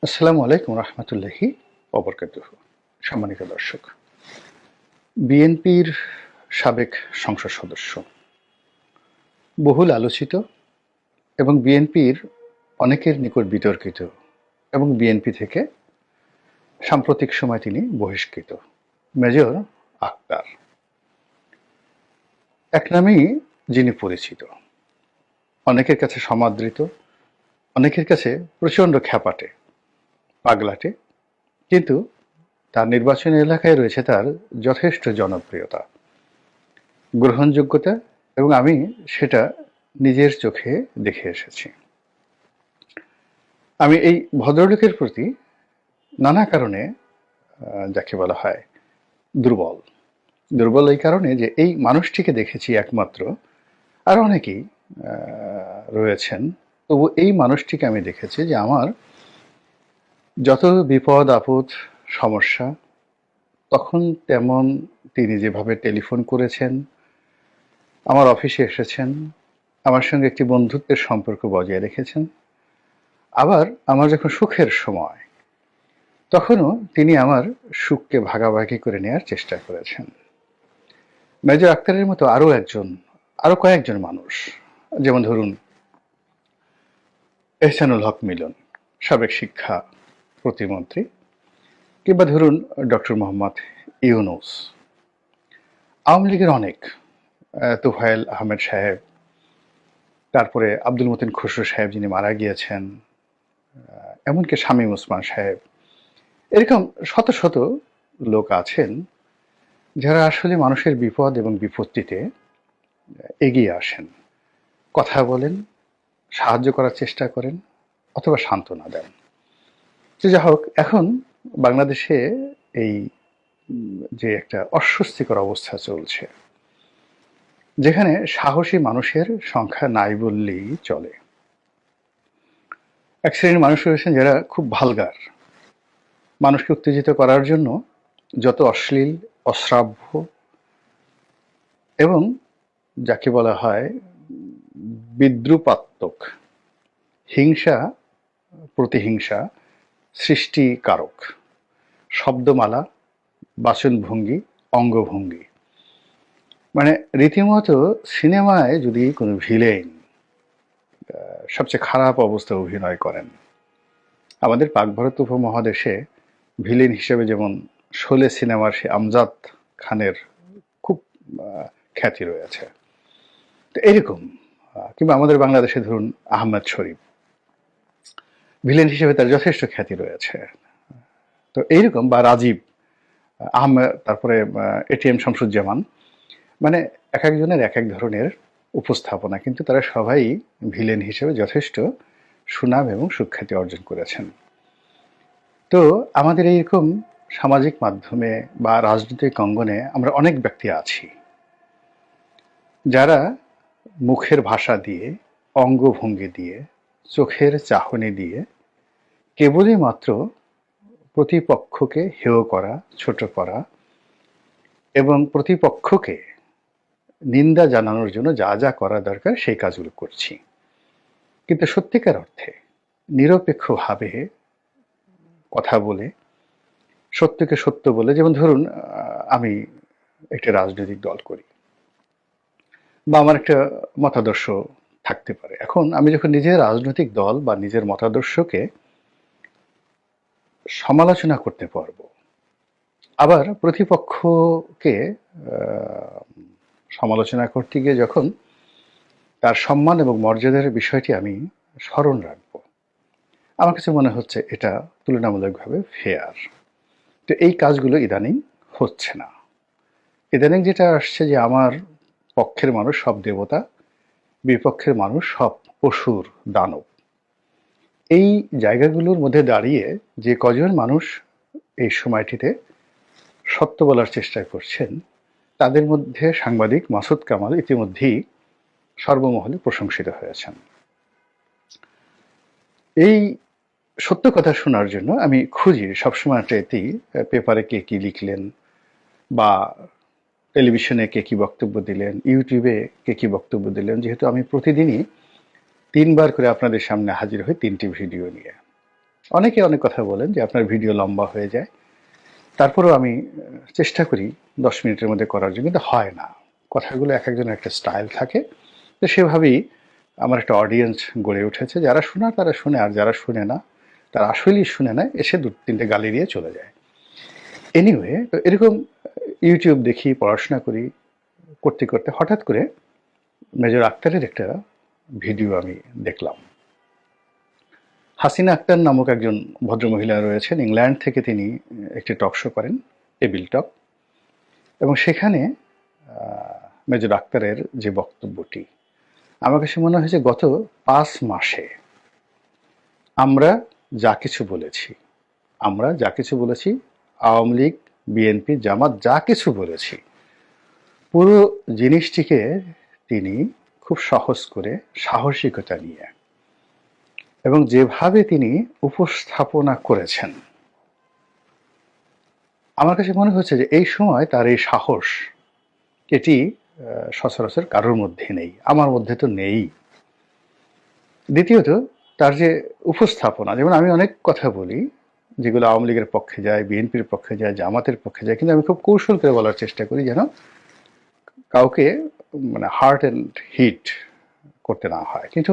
আসসালামু আলাইকুম রহমতুল্লাহি ওবরকাতুহু। সম্মানিত দর্শক, বিএনপির সাবেক সংসদ সদস্য, বহুল আলোচিত এবং বিএনপির অনেকের নিকট বিতর্কিত এবং বিএনপি থেকে সাম্প্রতিক সময় তিনি বহিষ্কৃত মেজর আক্তার, এক নামেই যিনি পরিচিত, অনেকের কাছে সমাদৃত, অনেকের কাছে প্রচণ্ড খ্যাপাটে, পাগলাটে, কিন্তু তার নির্বাচনী এলাকায় রয়েছে তার যথেষ্ট জনপ্রিয়তা, গ্রহণযোগ্যতা, এবং আমি সেটা নিজের চোখে দেখে এসেছি। আমি এই ভদ্রলোকের প্রতি নানা কারণে যাকে বলা হয় দুর্বল। দুর্বল এই কারণে যে এই মানুষটিকে দেখেছি একমাত্র, আর অনেকেই রয়েছেন, তবু এই মানুষটিকে আমি দেখেছি যে আমার যত বিপদ আপদ সমস্যা, তখন তেমন তিনি যেভাবে টেলিফোন করেছেন, আমার অফিসে এসেছেন, আমার সঙ্গে একটি বন্ধুত্বের সম্পর্ক বজায় রেখেছেন, আবার আমার যখন সুখের সময় তখনও তিনি আমার সুখকে ভাগাভাগি করে নেওয়ার চেষ্টা করেছেন। মেজর আক্তারের মতো আরো কয়েকজন মানুষ, যেমন ধরুন এহসানুল হক মিলন, সাবেক শিক্ষা প্রতিমন্ত্রী, কিংবা ধরুন ডক্টর মোহাম্মদ ইউনুস, আওয়ামী লীগের অনেক, তোফায়েল আহমেদ সাহেব, তারপরে আব্দুল মতিন খসরু সাহেব যিনি মারা গিয়েছেন, এমনকি শামীম ওসমান সাহেব, এরকম শত শত লোক আছেন যারা আসলে মানুষের বিপদ এবং বিপত্তিতে এগিয়ে আসেন, কথা বলেন, সাহায্য করার চেষ্টা করেন, অথবা সান্ত্বনা দেন। যা হোক, এখন বাংলাদেশে এই যে একটা অস্বস্তিকর অবস্থা চলছে, যেখানে সাহসী মানুষের সংখ্যা নাই বললেই চলে। এক শ্রেণীর মানুষ রয়েছেন যারা খুব ভালগার, মানুষকে উত্তেজিত করার জন্য যত অশ্লীল, অশ্রাব্য এবং যাকে বলা হয় বিদ্রুপাত্মক হিংসা, প্রতিহিংসা সৃষ্টিকারক শব্দমালা, বাচনভঙ্গি, অঙ্গভঙ্গি, মানে রীতিমতো সিনেমায় যদি কোনো ভিলেন সবচেয়ে খারাপ অবস্থায় অভিনয় করেন, আমাদের পাক ভারত উপমহাদেশে ভিলেন হিসেবে যেমন শোলে সিনেমার সে আমজাদ খানের খুব খ্যাতি রয়েছে, তো এরকম, কিংবা আমাদের বাংলাদেশে ধরুন আহমেদ শরীফ, ভিলেন হিসেবে তার যথেষ্ট খ্যাতি রয়েছে। তো এইরকম, বা রাজীব আহমেদ, তারপরে এটিএম শামসুজ্জামান, মানে এক একজনের এক এক ধরনের উপস্থাপনা, কিন্তু তারা সবাই ভিলেন হিসেবে যথেষ্ট সুনাম এবং সুখ্যাতি অর্জন করেছেন। তো আমাদের এইরকম সামাজিক মাধ্যমে বা রাজনৈতিক অঙ্গনে আমরা অনেক ব্যক্তি আছি যারা মুখের ভাষা দিয়ে, অঙ্গভঙ্গি দিয়ে, চোখের চাহনি দিয়ে কেবলই মাত্র প্রতিপক্ষকে হেয় করা, ছোট করা এবং প্রতিপক্ষকে নিন্দা জানানোর জন্য যা যা করা দরকার সেই কাজগুলো করছি। কিন্তু সত্যিকার অর্থে নিরপেক্ষভাবে কথা বলে, সত্যকে সত্য বলে, যেমন ধরুন আমি একটা রাজনৈতিক দল করি বা আমার একটা মতাদর্শ থাকতে পারে। এখন আমি যখন নিজের রাজনৈতিক দল বা নিজের মতাদর্শকে সমালোচনা করতে পারবো, আবার প্রতিপক্ষকে সমালোচনা করতে গিয়ে যখন তার সম্মান এবং মর্যাদার বিষয়টি আমি স্মরণ রাখবো, আমার কাছে মনে হচ্ছে এটা তুলনামূলকভাবে ফেয়ার। তো এই কাজগুলো ইদানিং হচ্ছে না। ইদানিং যেটা আসছে যে আমার পক্ষের মানুষ সব দেবতা, বিপক্ষের মানুষ সব পশুর দানব। এই জায়গাগুলোর মধ্যে দাঁড়িয়ে যে কজন মানুষ এই সময়টিতে সত্য বলার চেষ্টা করছেন, তাদের মধ্যে সাংবাদিক মাসুদ কামাল ইতিমধ্যেই সর্বমহলে প্রশংসিত হয়েছেন। এই সত্য কথা শোনার জন্য আমি খুঁজি সবসময় এতেই, পেপারে কে কি লিখলেন, বা টেলিভিশনে কে কি বক্তব্য দিলেন, ইউটিউবে কে কি বক্তব্য দিলেন, যেহেতু আমি প্রতিদিনই 3 বার করে আপনাদের সামনে হাজির হই 3টি ভিডিও নিয়ে। অনেকে অনেক কথা বলেন যে আপনার ভিডিও লম্বা হয়ে যায়, তারপরেও আমি চেষ্টা করি 10 মিনিটের মধ্যে করার জন্য, কিন্তু হয় না। কথাগুলো এক একজনের একটা স্টাইল থাকে, তো সেভাবেই আমার একটা অডিয়েন্স গড়ে উঠেছে। যারা শোনার তারা শুনে, আর যারা শুনে না তারা আসলেই শুনে না, এসে 2-3টে গালি দিয়ে চলে যায়। এনিওয়ে, তো এরকম ইউটিউব দেখি, পড়াশোনা করি, করতে করতে হঠাৎ করে মেজর আক্তারের একটা ভিডিও আমি দেখলাম। হাসিনা আক্তার নামক একজন ভদ্রমহিলা রয়েছেন, ইংল্যান্ড থেকে তিনি একটি টক শো করেন, টেবিল টক, এবং সেখানে মেজর আক্তারের যে বক্তব্যটি, আমার কাছে মনে হয়েছে গত 5 মাসে আমরা যা কিছু বলেছি, আওয়ামী লীগ, বিএনপি, জামাত যা কিছু বলেছি, পুরো জিনিসটিকে তিনি খুব সহজ করে, সাহসিকতা নিয়ে এবং যেভাবে তিনি উপস্থাপনা করেছেন, আমার কাছে মনে হচ্ছে যে এই সময় তার এই সাহস, এটি সচরাচর কারোর মধ্যে নেই, আমার মধ্যে তো নেই। দ্বিতীয়ত, তার যে উপস্থাপনা, যেমন আমি অনেক কথা বলি যেগুলো আওয়ামী লীগের পক্ষে যায়, বিএনপির পক্ষে যায়, জামাতের পক্ষে যায়, কিন্তু আমি খুব কৌশল করে বলার চেষ্টা করি যেন কাউকে মানে হার্ট অ্যান্ড হিট করতে না হয়। কিন্তু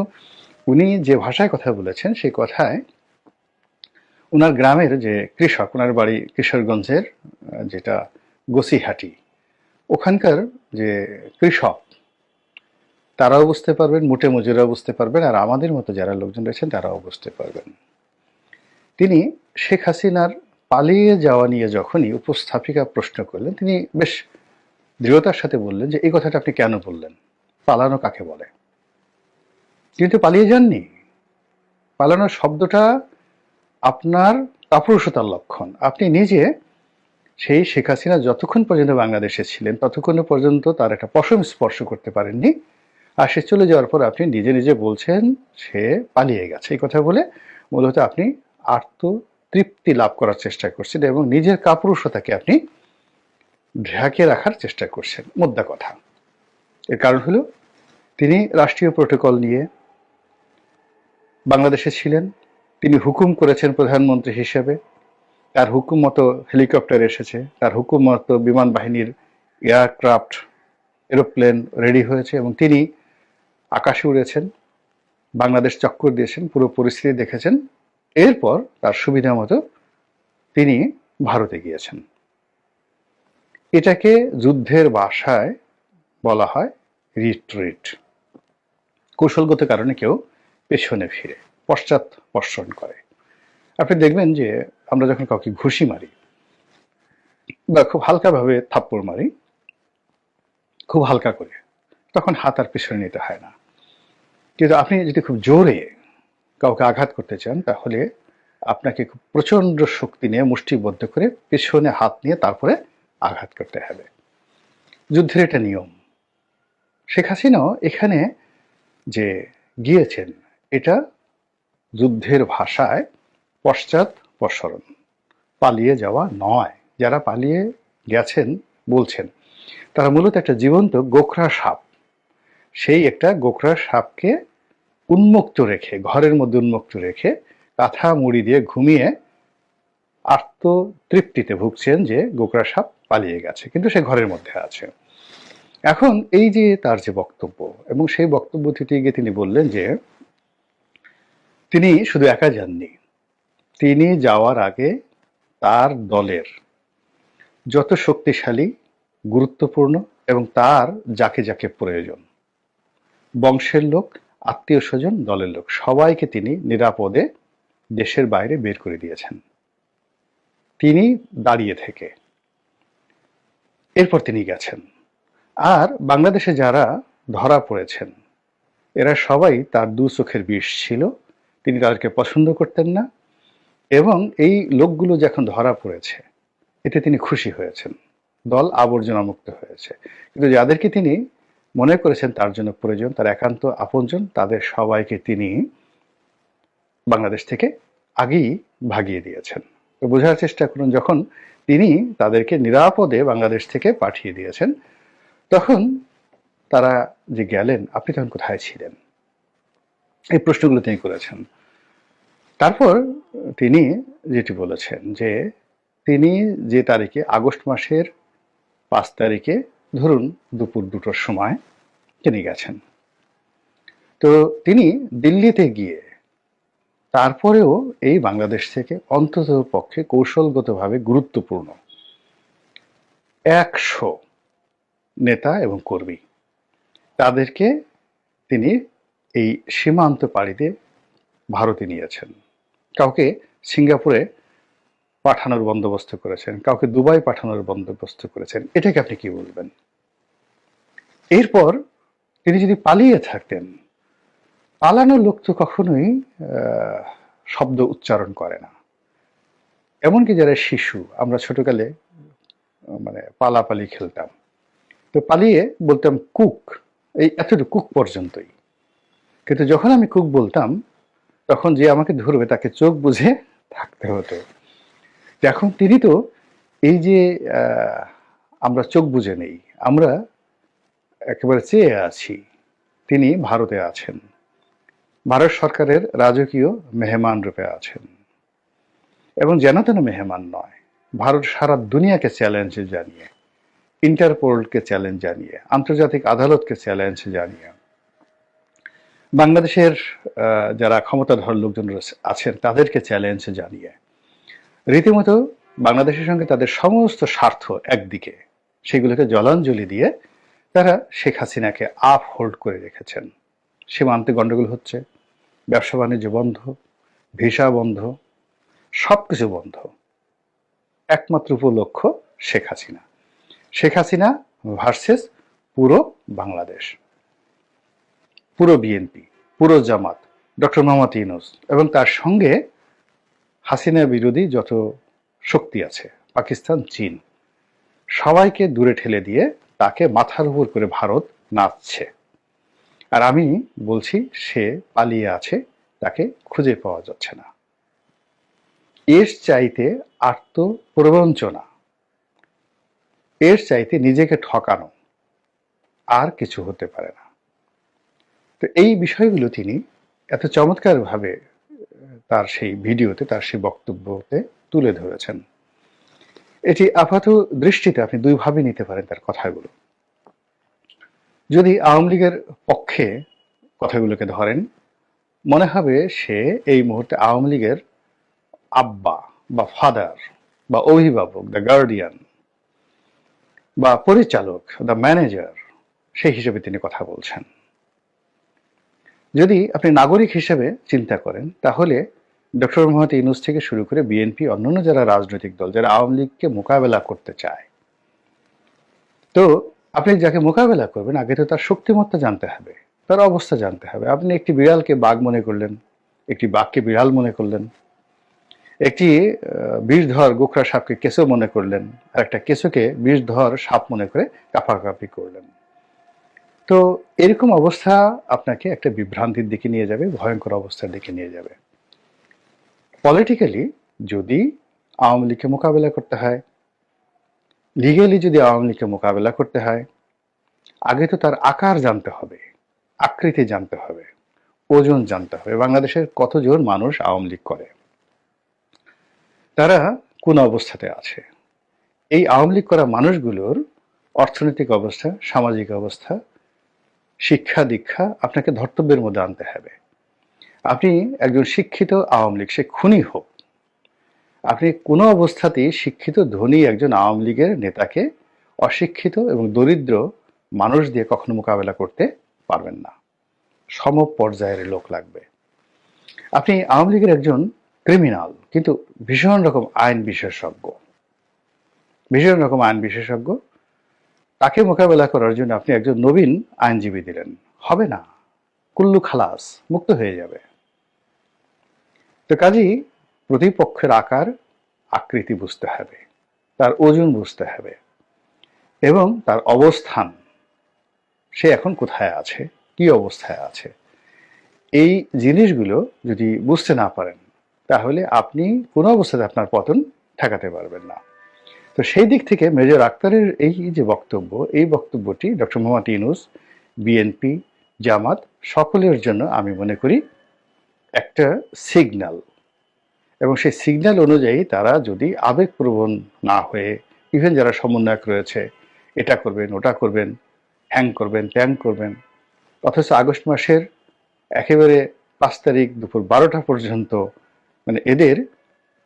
উনি যে ভাষায় কথা বলেছেন, সেই কথায় ওনার গ্রামের যে কৃষক, ওনার বাড়ি কিশোরগঞ্জের যেটা গোসিহাটি, ওখানকার যে কৃষক তারাও বুঝতে পারবেন, মোটে মজুরাও বুঝতে পারবেন, আর আমাদের মতো যারা লোকজন রয়েছেন তারাও বুঝতে পারবেন। তিনি শেখ হাসিনার পালিয়ে যাওয়া নিয়ে যখনই উপস্থাপিকা প্রশ্ন করলেন, তিনি বেশ দৃঢ়তার সাথে বললেন যে এই কথাটা আপনি কেন বললেন, পালানো কাকে বলে? কিন্তু পালিয়ে যাননি। পালানোর শব্দটা আপনার কাপুরুষতার লক্ষণ। আপনি নিজে সেই শেখ হাসিনা যতক্ষণ পর্যন্ত বাংলাদেশে ছিলেন ততক্ষণ পর্যন্ত তার একটা পশম স্পর্শ করতে পারেননি, আর সে চলে যাওয়ার পর আপনি নিজে নিজে বলছেন সে পালিয়ে গেছে। এই কথা বলে মূলত আপনি আত্মতৃপ্তি লাভ করার চেষ্টা করছেন এবং নিজের কাপুরুষতাকে আপনি ঢেকে রাখার চেষ্টা করছেন, মোদ্দা কথা। এর কারণ হলো তিনি রাষ্ট্রীয় প্রোটোকল নিয়ে বাংলাদেশে ছিলেন, তিনি হুকুম করেছেন প্রধানমন্ত্রী হিসেবে, তার হুকুম মতো হেলিকপ্টার এসেছে, তার হুকুম মতো বিমান বাহিনীর এয়ারক্রাফট, এরোপ্লেন রেডি হয়েছে এবং তিনি আকাশে উড়েছেন, বাংলাদেশ চক্কর দিয়েছেন, পুরো পরিস্থিতি দেখেছেন। এরপর তার সুবিধা মতো তিনি ভারতে গিয়েছেন। এটাকে যুদ্ধের ভাষায় বলা হয় রিট্রিট। কৌশলগত কারণে কেউ পেছনে ফিরে পশ্চাৎপসরণ করে। আপনি দেখবেন যে আমরা যখন কাউকে ঘুষি মারি বা খুব হালকাভাবে থাপ্পড় মারি, খুব হালকা করে, তখন হাত আর পিছনে নিতে হয় না। কিন্তু আপনি যদি খুব জোরে কাউকে আঘাত করতে চান, তাহলে আপনাকে খুব প্রচন্ড শক্তি নিয়ে মুষ্টিবদ্ধ করে পিছনে হাত নিয়ে তারপরে আঘাত করতে হবে। যুদ্ধের এটা নিয়ম। শেখ হাসিনাও এখানে যে গিয়েছেন, এটা যুদ্ধের ভাষায় পশ্চাৎপসরণ, পালিয়ে যাওয়া নয়। যারা পালিয়ে গেছেন বলছেন, তারা মূলত একটা জীবন্ত গোখরা সাপ, সেই একটা গোখরা সাপকে উন্মুক্ত রেখে, ঘরের মধ্যে উন্মুক্ত রেখে কাঁথা মুড়ি দিয়ে ঘুমিয়ে আত্মতৃপ্তিতে ভুগছেন যে গোখরা সাপ পালিয়ে গেছে, কিন্তু সে ঘরের মধ্যে আছে। এখন এই যে তার যে বক্তব্য, এবং সেই বক্তব্য থেকে গিয়ে তিনি বললেন যে তিনি শুধু একা যাননি, তিনি যাওয়ার আগে তার দলের যত শক্তিশালী, গুরুত্বপূর্ণ এবং তার যাকে যাকে প্রয়োজন, বংশের লোক, আত্মীয় স্বজন, দলের লোক, সবাইকে তিনি নিরাপদে দেশের বাইরে বের করে দিয়েছেন তিনি দাঁড়িয়ে থেকে। এরপর তিনি গেছেন। আর বাংলাদেশে যারা ধরা পড়েছেন, এরা সবাই তার দু চোখের বিষ ছিল। তিনি তাদেরকে পছন্দ করতেন না, এবং এই লোকগুলো যখন ধরা পড়েছে এতে তিনি খুশি হয়েছেন। দল আবর্জনা মুক্ত হয়েছে। কিন্তু যাদেরকে তিনি মনে করেছেন তার জন্য প্রয়োজন, তার একান্ত আপনজন, তাদের সবাইকে তিনি বাংলাদেশ থেকে আগেই ভাগিয়ে দিয়েছেন। তো বোঝার চেষ্টা করুন, যখন তিনি তাদেরকে নিরাপদে বাংলাদেশ থেকে পাঠিয়ে দিয়েছেন, তখন তারা যে গেলেন, আপনি তখন কোথায় ছিলেন? এই প্রশ্নগুলো তিনি করেছেন। তারপর তিনি যেটি বলেছেন যে তিনি যে তারিখে আগস্ট মাসের 5 তারিখে ধরুন দুপুর 2টোর সময় তিনি গেছেন। তো তিনি দিল্লিতে গিয়ে তারপরেও এই বাংলাদেশ থেকে অন্ততপক্ষে কৌশলগতভাবে গুরুত্বপূর্ণ 100 নেতা এবং কর্মী তাদেরকে তিনি এই সীমান্ত পাড়িতে ভারতে নিয়েছেন। কাউকে সিঙ্গাপুরে পাঠানোর বন্দোবস্ত করেছেন, কাউকে দুবাই পাঠানোর বন্দোবস্ত করেছেন। এটাকে আপনি কি বলবেন? এরপর তিনি যদি পালিয়ে থাকতেন, পালানোর লোক তো কখনোই শব্দ উচ্চারণ করে না। এমনকি যারা শিশু, আমরা ছোটকালে মানে পালাপালি খেলতাম, তো পালিয়ে বলতাম কুক, এই এতটুকু কুক পর্যন্তই। কিন্তু যখন আমি কুক বলতাম তখন যে আমাকে ধরবে তাকে চোখ বুঝে থাকতে হতো। এখন তিনি তো এই যে আমরা চোখ বুঝে নেই, আমরা একেবারে চেয়ে আছি, তিনি ভারতে আছেন, ভারত সরকারের রাজকীয় মেহমান রূপে আছেন, এবং যেন তেন মেহমান নয়, ভারত সারা দুনিয়াকে চ্যালেঞ্জ জানিয়ে, ইন্টারপোলকে চ্যালেঞ্জ জানিয়ে, আন্তর্জাতিক আদালতকে চ্যালেঞ্জ জানিয়ে, বাংলাদেশের যারা ক্ষমতাধর লোকজন আছেন তাদেরকে চ্যালেঞ্জ জানিয়ে রীতিমতো বাংলাদেশের সঙ্গে তাদের সমস্ত স্বার্থ একদিকে, সেগুলোকে জলাঞ্জলি দিয়ে তারা শেখ হাসিনাকে আপ হোল্ড করে রেখেছেন। সীমান্তে গণ্ডগোল হচ্ছে, ব্যবসা বাণিজ্য বন্ধ, ভিসা বন্ধ, সবকিছু বন্ধ। একমাত্র উপলক্ষ শেখ হাসিনা। শেখ হাসিনা ভার্সেস পুরো বাংলাদেশ, পুরো বিএনপি, পুরো জামাত, ডক্টর মোহাম্মদ ইউনূস এবং তার সঙ্গে হাসিনা বিরোধী যত শক্তি আছে, পাকিস্তান, চীন, সবাইকে দূরে ঠেলে দিয়ে তাকে মাথার উপর করে ভারত নাচছে। আর আমি বলছি সে পালিয়ে আছে, তাকে খুঁজে পাওয়া যাচ্ছে না। এর চাইতে আত্মপ্রবঞ্চনা, এর চাইতে নিজেকে ঠকানো আর কিছু হতে পারে না। তো এই বিষয়গুলো তিনি এত চমৎকারভাবে তার সেই ভিডিওতে, তার সেই বক্তব্যতে তুলে ধরেছেন। এটি আপাত দৃষ্টিতে আপনি দুইভাবে নিতে পারেন তার কথাগুলো। যদি আওয়ামী লীগের পক্ষে কথাগুলোকে ধরেন, মনে হবে সে এই মুহূর্তে আওয়ামী লীগের আব্বা বা ফাদার বা অভিভাবক, দ্য গার্ডিয়ান বা পরিচালক, দ্য ম্যানেজার, সেই হিসেবে তিনি কথা বলছেন। যদি আপনি নাগরিক হিসেবে চিন্তা করেন, তাহলে ডক্টর মোহাম্মদ ইউনূস থেকে শুরু করে বিএনপি, অন্যান্য যারা রাজনৈতিক দল, যারা আওয়ামী লীগকে মোকাবেলা করতে চায়, তো আপনি যাকে মোকাবেলা করবেন আগে তো তার শক্তিমত্তা জানতে হবে, তার অবস্থা জানতে হবে। আপনি একটি বিড়ালকে বাঘ মনে করলেন, একটি বাঘকে বিড়াল মনে করলেন, একটি বিষধর গোখরা সাপকে কেঁচো মনে করলেন, আর একটা কেঁচোকে বিষধর সাপ মনে করে কাঁপাকাঁপি করলেন। তো এরকম অবস্থা আপনাকে একটা বিভ্রান্তির দিকে নিয়ে যাবে, ভয়ঙ্কর অবস্থার দিকে নিয়ে যাবে। পলিটিক্যালি যদি আওয়ামী লীগকে মোকাবেলা করতে হয়, লিগ্যালি যদি আওয়ামী লীগকে মোকাবেলা করতে হয়, আগে তো তার আকার জানতে হবে, আকৃতি জানতে হবে, ওজন জানতে হবে। বাংলাদেশের কতজন মানুষ আওয়ামী লীগ করে, তারা কোন অবস্থাতে আছে, এই আওয়ামী লীগ করা মানুষগুলোর অর্থনৈতিক অবস্থা, সামাজিক অবস্থা, শিক্ষা দীক্ষা আপনাকে ধর্তব্যের মধ্যে আনতে হবে। আপনি একজন শিক্ষিত আওয়ামী লীগ, সে খুনি হোক, আপনি কোনো অবস্থাতেই শিক্ষিত ধনী একজন আওয়ামী লীগের নেতাকে অশিক্ষিত এবং দরিদ্র মানুষ দিয়ে কখনো মোকাবেলা করতে পারবেন না। সম পর্যায়ের লোক লাগবে। আপনি আওয়ামী লীগের একজন ক্রিমিনাল, কিন্তু ভীষণ রকম আইন বিশেষজ্ঞ, ভীষণ রকম আইন বিশেষজ্ঞ, তাকে মোকাবেলা করার জন্য আপনি একজন নবীন আইনজীবী দিলেন, হবে না, কুল্লু খালাস, মুক্ত হয়ে যাবে। তো কাজেই প্রতিপক্ষের আকার আকৃতি বুঝতে হবে, তার ওজন বুঝতে হবে, এবং তার অবস্থান, সে এখন কোথায় আছে, কি অবস্থায় আছে, এই জিনিসগুলো যদি বুঝতে না পারেন, তাহলে আপনি কোনো অবস্থাতে আপনার পতন ঠেকাতে পারবেন না। তো সেই দিক থেকে মেজর আক্তারের এই যে বক্তব্য, এই বক্তব্যটি ডক্টর মোহাম্মদ ইউনূস, বিএনপি, জামাত সকলের জন্য আমি মনে করি একটা সিগন্যাল, এবং সেই সিগন্যাল অনুযায়ী তারা যদি আবেগপ্রবণ না হয়ে, ইভেন যারা সমন্বয়ক রয়েছে, এটা করবেন ওটা করবেন, হ্যাং করবেন ত্যাং করবেন, অথচ আগস্ট মাসের একেবারে 5 তারিখ দুপুর 12টা পর্যন্ত মানে এদের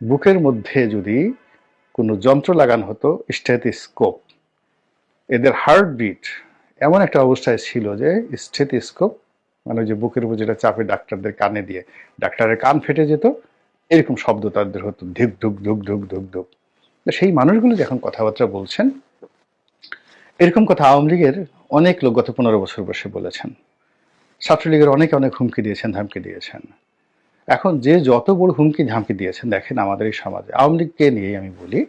বুকের মধ্যে যদি কোনো যন্ত্র লাগানো হতো, স্টেথোস্কোপ, এদের হার্টবিট এমন একটা অবস্থায় ছিল যে স্টেথোস্কোপ মানে যে বুকের উপর যেটা চাপে ডাক্তারদের কানে দিয়ে ডাক্তারের কান ফেটে যেত, এরকম শব্দ তাদের হতো, ধিক ধুক ধুক ধুক ধুক ধুক। সেই মানুষগুলো যখন কথাবার্তা বলছেন, এরকম কথা আওয়ামী লীগের অনেক লোক গত 15 বছর বসে বলেছেন, ছাত্রলীগের অনেকে অনেক হুমকি দিয়েছেন, ধামকি দিয়েছেন। এখন যে যত বড় হুমকি ধামকি দিয়েছেন, দেখেন আমাদের এই সমাজে আওয়ামী লীগকে নিয়েই আমি বলি,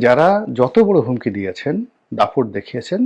যারা যত বড় হুমকি দিয়েছেন, দাপট দেখিয়েছেন,